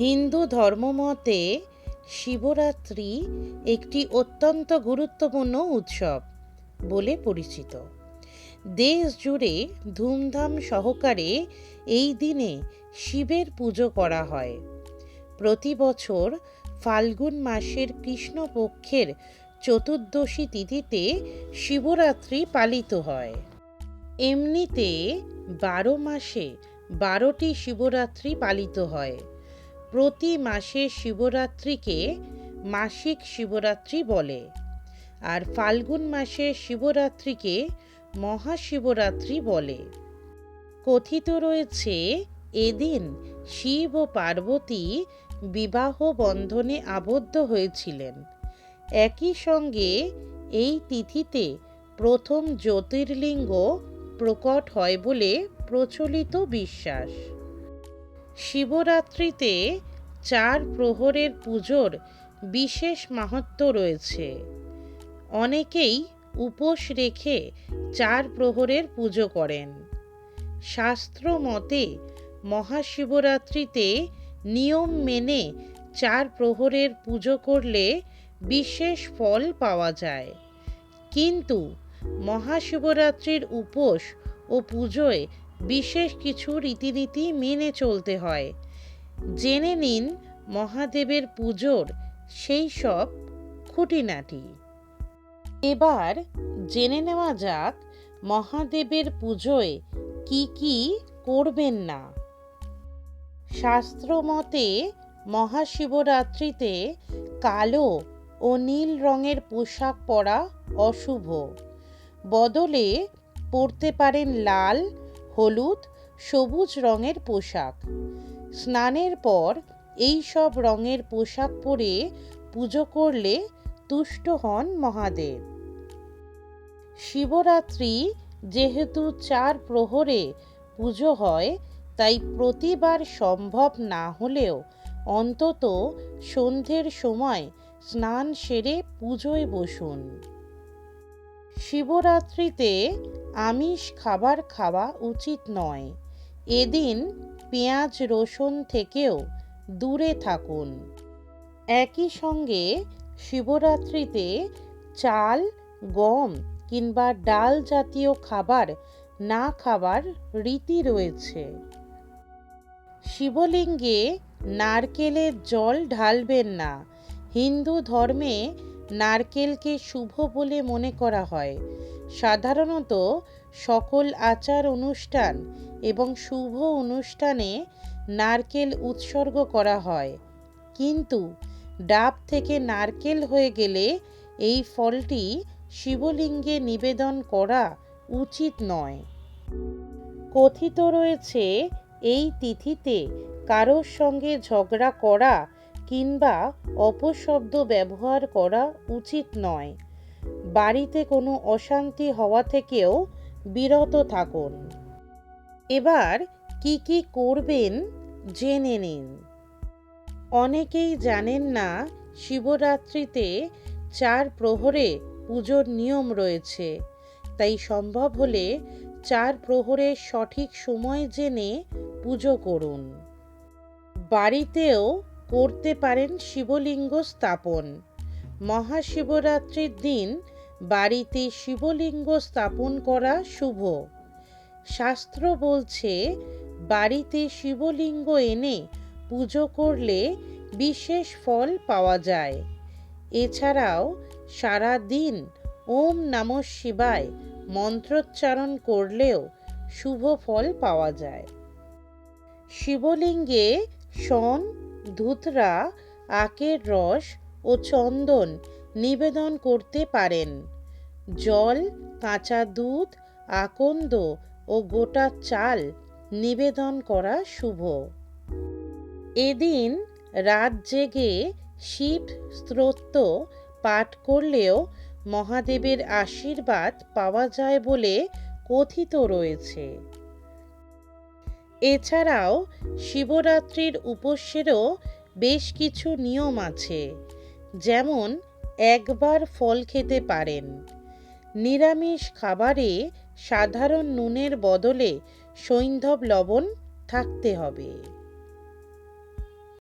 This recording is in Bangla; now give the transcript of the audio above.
হিন্দু ধর্মমতে শিবরাত্রি একটি অত্যন্ত গুরুত্বপূর্ণ উৎসব বলে পরিচিত। দেশ জুড়ে ধুমধাম সহকারে এই দিনে শিবের পুজো করা হয়। প্রতি বছর ফাল্গুন মাসের কৃষ্ণপক্ষের চতুর্দশী তিথিতে শিবরাত্রি পালিত হয়। এমনিতে 12 মাসে 12টি শিবরাত্রি পালিত হয়। প্রতি মাসে শিবরাত্রিকে মাসিক শিবরাত্রি বলে, আর ফাল্গুন মাসে শিবরাত্রিকে মহাশিবরাত্রি বলে। কথিত রয়েছে এদিন শিব ও পার্বতী বিবাহ বন্ধনে আবদ্ধ হয়েছিলেন। একই সঙ্গে এই তিথিতে প্রথম জ্যোতির্লিঙ্গ প্রকট হয় বলে প্রচলিত বিশ্বাস। শিবরাত্রিতে 4 প্রহরের পুজোর বিশেষ মাহাত্ম্য রয়েছে। অনেকেই উপোস রেখে 4 প্রহরের পুজো করেন। শাস্ত্র মতে মহাশিবরাত্রিতে নিয়ম মেনে 4 প্রহরের পুজো করলে বিশেষ ফল পাওয়া যায়। কিন্তু মহাশিবরাত্রির উপোস ও পুজোয় বিশেষ কিছু রীতিনীতি মেনে চলতে হয়। জেনে নিন মহাদেবের পুজোর সেই সব খুঁটিনাটি। এবার জেনে নেওয়া যাক মহাদেবের পুজোয় কি কি করবেন না। শাস্ত্র মতে মহাশিবরাত্রিতে কালো ও নীল রঙের পোশাক পরা অশুভ। বদলে পরতে পারেন লাল, হলুদ, সবুজ রঙের পোশাক। স্নানের পর এই সব রঙের পোশাক পরে পুজো করলে তুষ্ট হন মহাদেব। শিবরাত্রি যেহেতু 4 প্রহরে পুজো হয়, তাই প্রতিবার সম্ভব না হলেও অন্তত সন্ধ্যের সময় স্নান সেরে পুজোয় বসুন। শিবরাত্রিতে আমিষ খাবার খাওয়া উচিত নয়। এদিন পেঁয়াজ রসুন থেকেও দূরে থাকুন। একই সঙ্গে শিবরাত্রিতে চাল, গম কিংবা ডাল জাতীয় খাবার না খাবার রীতি রয়েছে। শিবলিঙ্গে নারকেলের জল ঢালবেন না। হিন্দু ধর্মে নারকেলকে শুভ বলে মনে করা হয়। সাধারণত সকল আচার অনুষ্ঠান এবং শুভ অনুষ্ঠানে নারকেল উৎসর্গ করা হয়, কিন্তু ডাব থেকে নারকেল হয়ে গেলে এই ফলটি শিবলিঙ্গে নিবেদন করা উচিত নয়। কথিত রয়েছে এই তিথিতে কারোর সঙ্গে ঝগড়া করা কিংবা অপশব্দ ব্যবহার করা উচিত নয়। বাড়িতে কোনো অশান্তি হওয়া থেকেও বিরত থাকুন। এবার কি কি করবেন জেনে নিন। অনেকেই জানেন না শিবরাত্রিতে 4 প্রহরে পুজোর নিয়ম রয়েছে। তাই সম্ভব হলে 4 প্রহরের সঠিক সময় জেনে পুজো করুন। বাড়িতেও করতে পারেন শিবলিঙ্গ স্থাপন। মহাশিবরাত্রির দিন বাড়িতে শিবলিঙ্গ স্থাপন করা শুভ। শাস্ত্র বলছে বাড়িতে শিবলিঙ্গ এনে পুজো করলে বিশেষ ফল পাওয়া যায়। এছাড়াও সারা দিন ওম নমঃ শিবায় মন্ত্রোচ্চারণ করলেও শুভ ফল পাওয়া যায়। শিবলিঙ্গে শন, ধুতরা, আখের রস ও চন্দন নিবেদন করতে পারেন। জল, কাঁচা দুধ, আকন্দ ও গোটা চাল নিবেদন করা শুভ। এদিন রাত জেগে শিব স্তোত্র পাঠ করলেও মহাদেবের আশীর্বাদ পাওয়া যায় বলে কথিত রয়েছে। এছাড়াও শিবরাত্রির উপোসেরও বেশ কিছু নিয়ম আছে। যেমন একবার ফল খেতে পারেন। নিরামিষ খাবারে সাধারণ নুনের বদলে সৈন্ধব লবণ থাকতে হবে।